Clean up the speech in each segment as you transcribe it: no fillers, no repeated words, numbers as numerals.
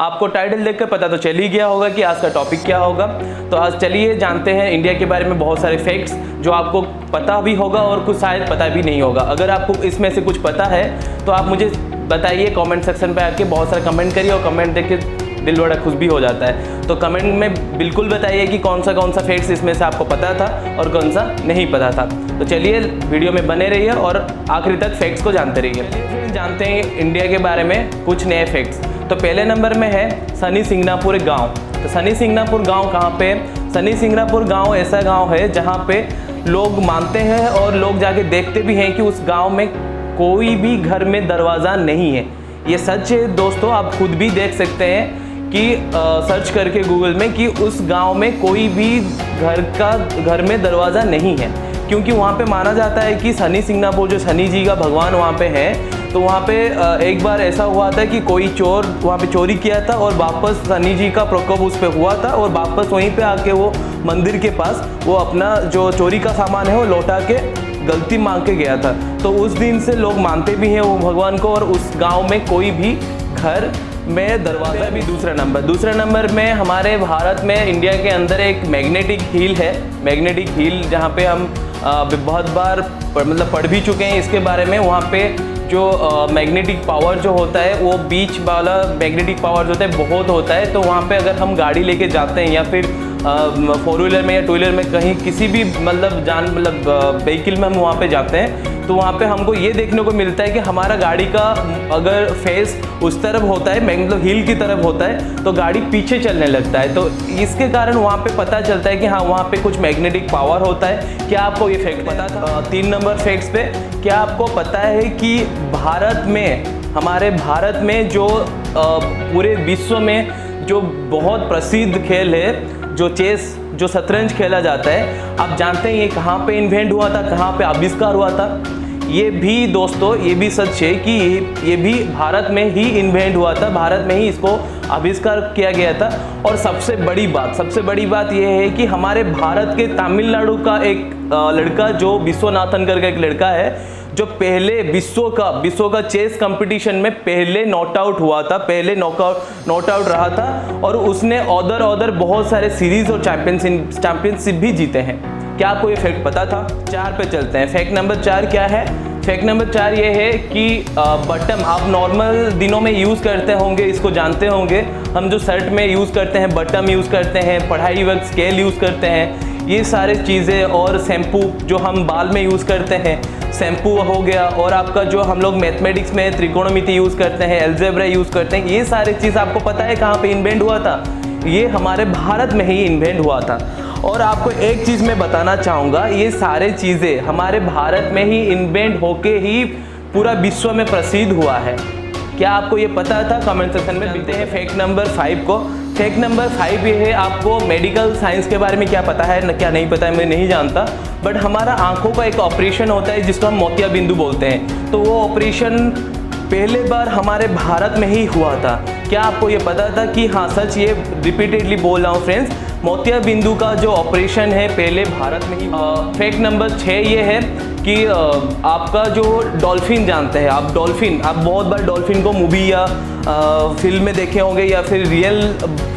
आपको टाइटल देखकर पता तो चल ही गया होगा कि आज का टॉपिक क्या होगा। तो आज चलिए जानते हैं इंडिया के बारे में बहुत सारे फैक्ट्स जो आपको पता भी होगा और कुछ शायद पता भी नहीं होगा। अगर आपको इसमें से कुछ पता है तो आप मुझे बताइए कमेंट सेक्शन पे आके, बहुत सारा कमेंट करिए और कमेंट देख के दिल बड़ा खुश भी हो जाता है। तो कमेंट में बिल्कुल बताइए कि कौन सा फैक्ट्स इसमें से आपको पता था और कौन सा नहीं पता था। तो चलिए वीडियो में बने रहिए और आखिरी तक फैक्ट्स को जानते रहिए। फिर जानते हैं इंडिया के बारे में कुछ नए फैक्ट्स। तो पहले नंबर में है शनि सिंगनापुर गाँव। तो शनि सिंगनापुर गाँव कहाँ पे है? शनि सिंगनापुर गाँव ऐसा गाँव है जहाँ पे लोग मानते हैं और लोग जाके देखते भी हैं कि उस गाँव में कोई भी घर में दरवाज़ा नहीं है। ये सच है दोस्तों, आप खुद भी देख सकते हैं कि सर्च करके गूगल में कि उस गांव में कोई भी घर में दरवाज़ा नहीं है, क्योंकि वहाँ पे माना जाता है कि शनि सिंगनापुर जो शनि जी का भगवान वहाँ पे है। तो वहाँ पे एक बार ऐसा हुआ था कि कोई चोर वहाँ पे चोरी किया था और वापस शनि जी का प्रकोप उस पर हुआ था और वापस वहीं पे आके वो मंदिर के पास वो अपना जो चोरी का सामान है वो लौटा के गलती मांग के गया था। तो उस दिन से लोग मानते भी हैं वो भगवान को और उस गांव में कोई भी घर में दरवाज़ा भी। दूसरा नंबर में हमारे भारत में इंडिया के अंदर एक मैग्नेटिक हील है। मैग्नेटिक हील जहाँ पे हम बहुत बार पढ़ भी चुके हैं इसके बारे में। वहाँ पे जो मैग्नेटिक पावर जो होता है वो बीच वाला मैग्नेटिक पावर जो होता है बहुत होता है। तो वहाँ पे अगर हम गाड़ी लेके जाते हैं या फिर 4 व्हीलर में या 2 व्हीलर में कहीं किसी भी व्हीकल में हम वहाँ पे जाते हैं तो वहाँ पे हमको ये देखने को मिलता है कि हमारा गाड़ी का अगर फेस उस तरफ होता है, मतलब हिल की तरफ होता है, तो गाड़ी पीछे चलने लगता है। तो इसके कारण वहाँ पे पता चलता है कि हाँ वहाँ पे कुछ मैग्नेटिक पावर होता है। क्या आपको ये फैक्ट पता था? 3 नंबर फैक्ट्स पे, क्या आपको पता है कि हमारे भारत में जो पूरे विश्व में जो बहुत प्रसिद्ध खेल है जो चेस, जो शतरंज खेला जाता है, आप जानते हैं ये कहाँ पे इन्वेंट हुआ था, कहाँ पे आविष्कार हुआ था? ये भी दोस्तों ये भी सच है कि ये भी भारत में ही इन्वेंट हुआ था, भारत में ही इसको आविष्कार किया गया था। और सबसे बड़ी बात ये है कि हमारे भारत के तमिलनाडु का एक लड़का जो विश्वनाथन करके एक लड़का है जो पहले विश्व का चेस कंपटीशन में पहले नॉट आउट हुआ था, पहले नॉट आउट रहा था और उसने ऑदर बहुत सारे सीरीज और चैंपियनशिप भी जीते हैं। क्या आपको ये फैक्ट पता था? 4 पे चलते हैं। फैक्ट नंबर 4 क्या है? फैक्ट नंबर 4 ये है कि बटन आप नॉर्मल दिनों में यूज़ करते होंगे, इसको जानते होंगे। हम जो शर्ट में यूज़ करते हैं बटन यूज़ करते हैं, पढ़ाई वक्त स्केल यूज़ करते हैं, ये सारे चीज़ें, और शैम्पू जो हम बाल में यूज़ करते हैं शैम्पू हो गया, और आपका जो हम लोग मैथमेटिक्स में त्रिकोणमिति यूज़ करते हैं, अलजेब्रा यूज़ करते हैं, ये सारी चीज़ आपको पता है कहाँ पे इन्वेंट हुआ था? ये हमारे भारत में ही इन्वेंट हुआ था। और आपको एक चीज़ मैं बताना चाहूँगा, ये सारे चीज़ें हमारे भारत में ही इन्वेंट होके ही पूरा विश्व में प्रसिद्ध हुआ है। क्या आपको ये पता था? कमेंट सेक्शन में लिखते हैं। फैक्ट नंबर 5 को। फैक्ट नंबर 5 ये है, आपको मेडिकल साइंस के बारे में क्या पता है क्या नहीं पता है मैं नहीं जानता, बट हमारा आंखों का एक ऑपरेशन होता है जिसको हम मोतियाबिंदु बोलते हैं। तो वो ऑपरेशन पहले बार हमारे भारत में ही हुआ था। क्या आपको ये पता था कि हाँ सच, ये रिपीटेडली बोल रहा हूँ फ्रेंड्स, मोतियाबिंदु का जो ऑपरेशन है पहले भारत में ही। फैक्ट नंबर 6 ये है कि आपका जो डॉल्फिन जानते हैं आप बहुत बार डॉल्फिन को मूवी या फिल्म में देखे होंगे या फिर रियल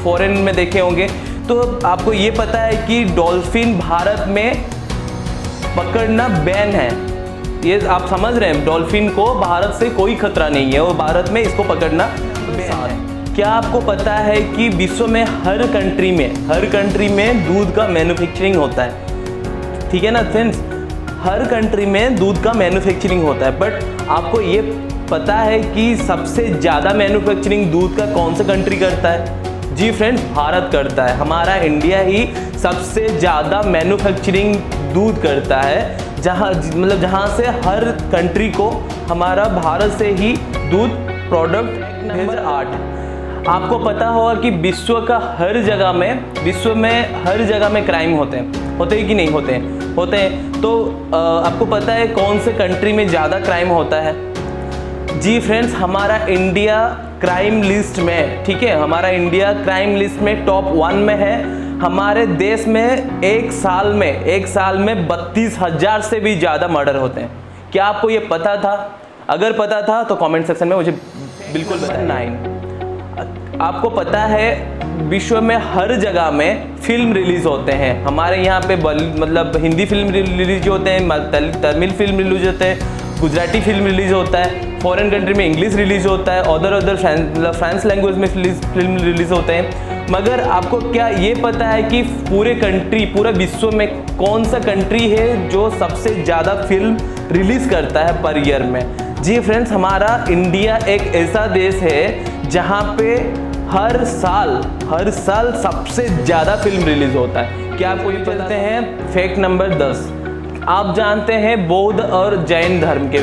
फॉरेन में देखे होंगे। तो आपको ये पता है कि डॉल्फिन भारत में पकड़ना बैन है। ये आप समझ रहे हैं, डॉल्फिन को भारत से कोई खतरा नहीं है और भारत में इसको पकड़ना बैन है। क्या आपको पता है कि विश्व में हर कंट्री में दूध का मैन्युफैक्चरिंग होता है? ठीक है ना फ्रेंड्स, हर कंट्री में दूध का मैन्युफैक्चरिंग होता है, बट आपको ये पता है कि सबसे ज़्यादा मैन्युफैक्चरिंग दूध का कौन सा कंट्री करता है? जी फ्रेंड्स, भारत करता है। हमारा इंडिया ही सबसे ज़्यादा मैन्युफैक्चरिंग दूध करता है, जहाँ से हर कंट्री को हमारा भारत से ही दूध प्रोडक्ट। नंबर 8, आपको पता होगा कि विश्व में हर जगह में क्राइम होते हैं कि नहीं होते हैं। तो आपको पता है कौन से कंट्री में ज़्यादा क्राइम होता है? जी फ्रेंड्स, हमारा इंडिया क्राइम लिस्ट में, ठीक है, हमारा इंडिया क्राइम लिस्ट में टॉप 1 में है। हमारे देश में एक साल में 32,000 से भी ज़्यादा मर्डर होते हैं। क्या आपको ये पता था? अगर पता था तो कमेंट सेक्शन में मुझे बिल्कुल बताएं। 9, आपको पता है विश्व में हर जगह में फिल्म रिलीज होते हैं। हमारे यहाँ पे मतलब हिंदी फिल्म रिलीज होते हैं, तमिल फिल्म रिलीज होते हैं, गुजराती फिल्म रिलीज होता है, फॉरेन कंट्री में इंग्लिश रिलीज होता है, अदर फ्रांस लैंग्वेज में फिल्म रिलीज होते हैं। मगर आपको क्या ये पता है कि पूरे विश्व में कौन सा कंट्री है जो सबसे ज़्यादा फिल्म रिलीज करता है पर ईयर में? जी फ्रेंड्स, हमारा इंडिया एक ऐसा देश है जहाँ पे हर साल सबसे ज़्यादा फिल्म रिलीज होता है। क्या आपको ये पता है? फैक्ट नंबर 10, आप जानते हैं बौद्ध और जैन धर्म के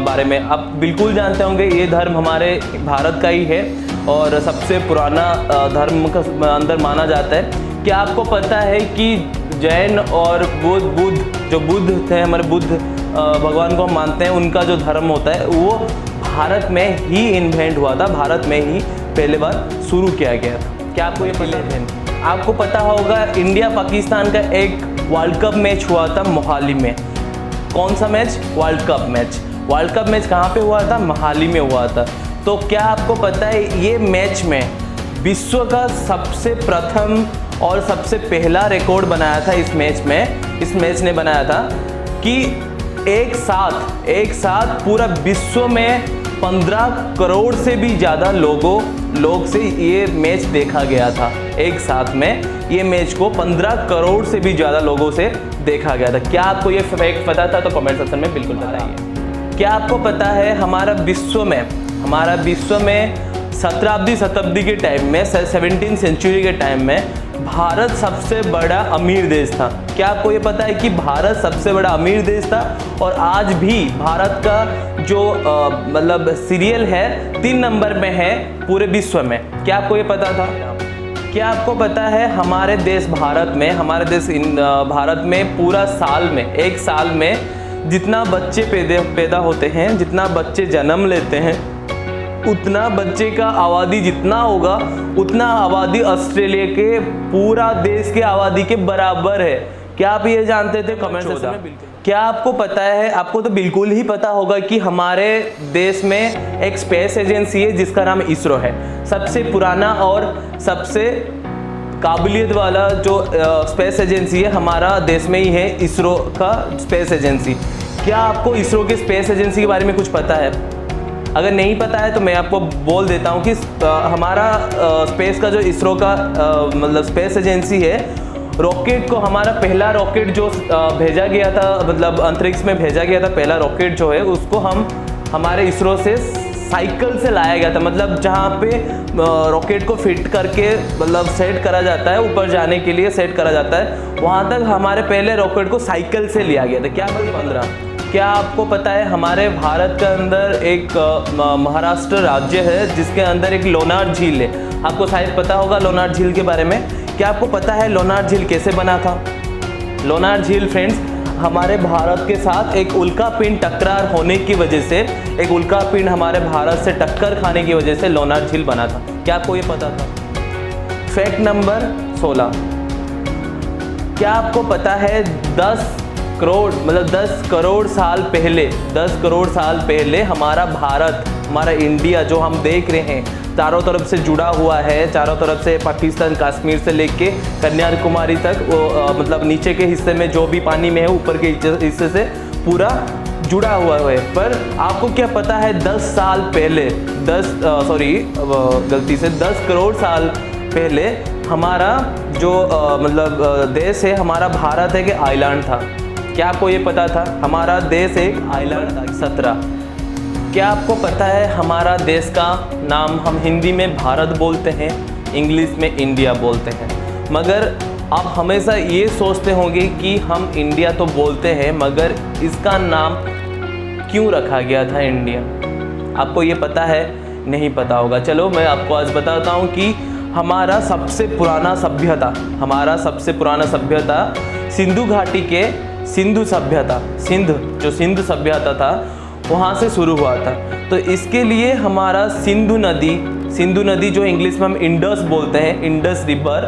बारे में? आप बिल्कुल जानते होंगे, ये धर्म हमारे भारत का ही है और सबसे पुराना धर्म का अंदर माना जाता है। क्या आपको पता है कि जैन और बुद्ध थे, हमारे बुद्ध भगवान को हम मानते हैं, उनका जो धर्म होता है वो भारत में ही इन्वेंट हुआ था, भारत में ही पहले बार शुरू किया गया था। क्या आपको ये पता है? आपको पता होगा इंडिया पाकिस्तान का एक वर्ल्ड कप मैच हुआ था मोहाली में। कौन सा मैच? वर्ल्ड कप मैच कहाँ पे हुआ था? मोहाली में हुआ था। तो क्या आपको पता है ये मैच में विश्व का सबसे प्रथम और सबसे पहला रिकॉर्ड बनाया था इस मैच ने बनाया था कि एक साथ पूरा विश्व में 15 करोड़ से भी ज़्यादा लोग से ये मैच देखा गया था। एक साथ में ये मैच को 15 करोड़ से भी ज़्यादा लोगों से देखा गया था। क्या आपको ये फैक्ट पता था? तो कमेंट सेक्शन में बिल्कुल बताइए। क्या आपको पता है हमारा विश्व में 17वीं शताब्दी के टाइम में, 17वीं सेंचुरी के टाइम में भारत सबसे बड़ा अमीर देश था। क्या आपको ये पता है कि भारत सबसे बड़ा अमीर देश था? और आज भी भारत का जो मतलब सीरियल है 3 नंबर में है पूरे विश्व में। क्या आपको ये पता था? क्या आपको पता है हमारे देश भारत में पूरा एक साल में जितना बच्चे पैदा होते हैं, जितना बच्चे जन्म लेते हैं, उतना बच्चे का आबादी जितना होगा उतना आबादी ऑस्ट्रेलिया के पूरा देश के आबादी के बराबर है। क्या आप ये जानते थे? कमेंट सेक्शन में बिल्कुल। क्या आपको पता है? आपको तो बिल्कुल ही पता होगा कि हमारे देश में एक स्पेस एजेंसी है जिसका नाम इसरो है। सबसे पुराना और सबसे काबिलियत वाला जो स्पेस एजेंसी है हमारा देश में ही है, इसरो का स्पेस एजेंसी। क्या आपको इसरो के स्पेस एजेंसी के बारे में कुछ पता है? अगर नहीं पता है तो मैं आपको बोल देता हूँ कि हमारा स्पेस का जो इसरो का मतलब स्पेस एजेंसी है, रॉकेट को हमारा पहला रॉकेट जो भेजा गया था, मतलब अंतरिक्ष में भेजा गया था, पहला रॉकेट जो है उसको हमारे इसरो से साइकिल से लाया गया था। मतलब जहाँ पे रॉकेट को फिट करके मतलब सेट करा जाता है, ऊपर जाने के लिए सेट करा जाता है, वहाँ तक हमारे पहले रॉकेट को साइकिल से लिया गया था। क्या 15? क्या आपको पता है हमारे भारत के अंदर एक महाराष्ट्र राज्य है जिसके अंदर एक लोनार झील है? आपको शायद पता होगा लोनार झील के बारे में। क्या आपको पता है लोनार झील कैसे बना था? लोनार झील फ्रेंड्स हमारे भारत के साथ एक उल्कापिंड टकरार होने की वजह से, एक उल्कापिंड हमारे भारत से टक्कर खाने की वजह से लोनार झील बना था। क्या आपको ये पता था? फैक्ट नंबर 16, क्या आपको पता है 10 करोड़ साल पहले हमारा भारत, हमारा इंडिया जो हम देख रहे हैं चारों तरफ से जुड़ा हुआ है, चारों तरफ से पाकिस्तान कश्मीर से लेके कन्याकुमारी तक, वो मतलब नीचे के हिस्से में जो भी पानी में है ऊपर के हिस्से से पूरा जुड़ा हुआ है। पर आपको क्या पता है 10 करोड़ साल पहले हमारा जो मतलब देश है, हमारा भारत एक आइलैंड था। क्या आपको ये पता था? हमारा देश एक आइलैंड था। 17, क्या आपको पता है हमारा देश का नाम हम हिंदी में भारत बोलते हैं, इंग्लिश में इंडिया बोलते हैं, मगर आप हमेशा ये सोचते होंगे कि हम इंडिया तो बोलते हैं मगर इसका नाम क्यों रखा गया था इंडिया? आपको ये पता है? नहीं पता होगा। चलो मैं आपको आज बताता हूँ कि हमारा सबसे पुराना सभ्यता सिंधु घाटी के सिंधु सभ्यता था, वहाँ से शुरू हुआ था। तो इसके लिए हमारा सिंधु नदी जो इंग्लिश में हम इंडस बोलते हैं, इंडस रिवर,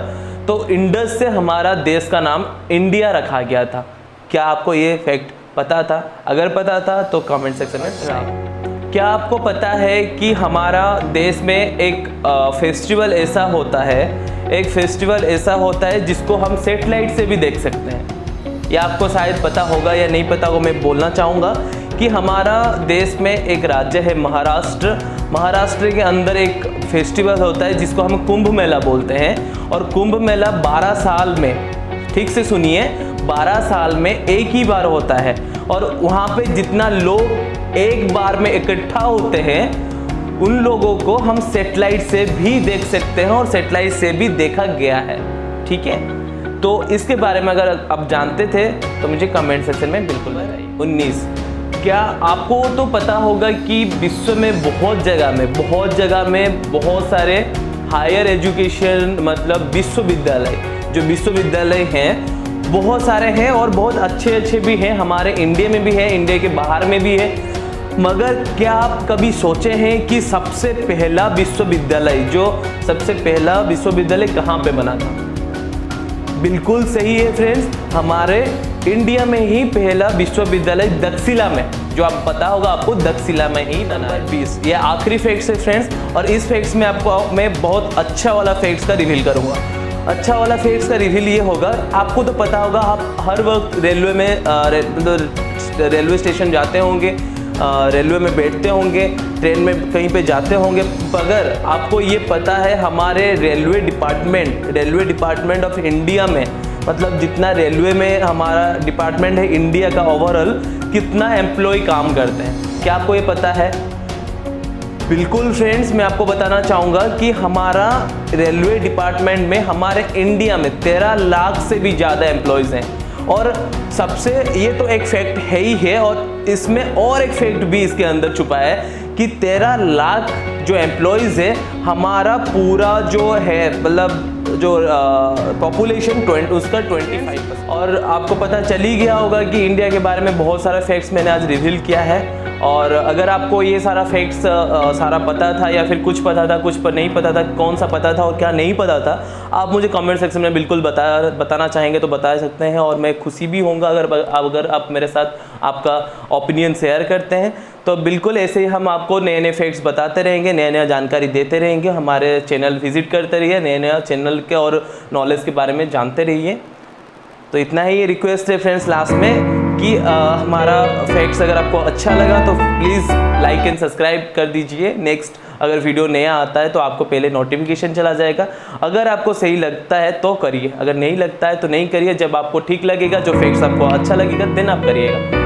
तो इंडस से हमारा देश का नाम इंडिया रखा गया था। क्या आपको ये फैक्ट पता था? अगर पता था तो कमेंट सेक्शन में बताइए। क्या आपको पता है कि हमारा देश में एक फेस्टिवल ऐसा होता है जिसको हम सैटेलाइट से भी देख सकते हैं। या आपको शायद पता होगा या नहीं पता होगा, मैं बोलना चाहूँगा कि हमारा देश में एक राज्य है महाराष्ट्र के अंदर एक फेस्टिवल होता है जिसको हम कुंभ मेला बोलते हैं। और कुंभ मेला 12 साल में, ठीक से सुनिए, 12 साल में एक ही बार होता है। और वहाँ पे जितना लोग एक बार में इकट्ठा होते हैं उन लोगों को हम सैटेलाइट से भी देख सकते हैं और सैटेलाइट से भी देखा गया है। ठीक है, तो इसके बारे में अगर आप जानते थे तो मुझे कमेंट सेक्शन में बिल्कुल बताइए। 19, क्या आपको तो पता होगा कि विश्व में बहुत जगह में बहुत सारे हायर एजुकेशन मतलब विश्वविद्यालय हैं, बहुत सारे हैं और बहुत अच्छे भी हैं। हमारे इंडिया में भी है, इंडिया के बाहर में भी है। मगर क्या आप कभी सोचे हैं कि सबसे पहला विश्वविद्यालय कहाँ पे बना था? बिल्कुल सही है फ्रेंड्स, हमारे इंडिया में ही पहला विश्वविद्यालय दक्षिला में, जो आप पता होगा आपको, दक्षिला में ही बना है। 20, ये आखिरी फैक्ट्स है फ्रेंड्स, और इस फैक्ट्स में आपको मैं बहुत अच्छा वाला फैक्ट्स का रिवील करूंगा। अच्छा वाला फैक्ट्स का रिवील ये होगा, आपको तो पता होगा, आप हर वक्त रेलवे स्टेशन जाते होंगे, रेलवे में बैठते होंगे, ट्रेन में कहीं पे जाते होंगे। मगर आपको ये पता है हमारे रेलवे डिपार्टमेंट ऑफ इंडिया में, मतलब जितना रेलवे में हमारा डिपार्टमेंट है इंडिया का ओवरऑल, कितना एम्प्लॉय काम करते हैं? क्या आपको ये पता है? बिल्कुल फ्रेंड्स, मैं आपको बताना चाहूँगा कि हमारा रेलवे डिपार्टमेंट में हमारे इंडिया में 13 लाख से भी ज़्यादा एम्प्लॉयज़ हैं। और सबसे, ये तो एक फैक्ट है ही है, और इसमें और एक फैक्ट भी इसके अंदर छुपा है कि 13 लाख जो एम्प्लॉयज़ है, हमारा पूरा जो है मतलब जो पॉपुलेशन उसका 25%। और आपको पता चल ही गया होगा कि इंडिया के बारे में बहुत सारा फैक्ट्स मैंने आज रिवील किया है। और अगर आपको ये सारा फैक्ट्स सारा पता था या फिर कुछ पता था, कुछ पर नहीं पता था, कौन सा पता था और क्या नहीं पता था, आप मुझे कमेंट सेक्शन में बिल्कुल बताना चाहेंगे तो बता सकते हैं। और मैं खुशी भी होऊंगा अगर आप मेरे साथ आपका ओपिनियन शेयर करते हैं। तो बिल्कुल ऐसे ही हम आपको नए फैक्ट्स बताते रहेंगे, नया जानकारी देते रहेंगे। हमारे चैनल विजिट करते रहिए, नया चैनल के और नॉलेज के बारे में जानते रहिए। तो इतना ही ये रिक्वेस्ट है फ्रेंड्स लास्ट में कि हमारा फैक्ट्स अगर आपको अच्छा लगा तो प्लीज़ लाइक एंड सब्सक्राइब कर दीजिए। नेक्स्ट अगर वीडियो नया आता है तो आपको पहले नोटिफिकेशन चला जाएगा। अगर आपको सही लगता है तो करिए, अगर नहीं लगता है तो नहीं करिए। जब आपको ठीक लगेगा, जो फैक्ट्स आपको अच्छा लगेगा, देन आप करिएगा।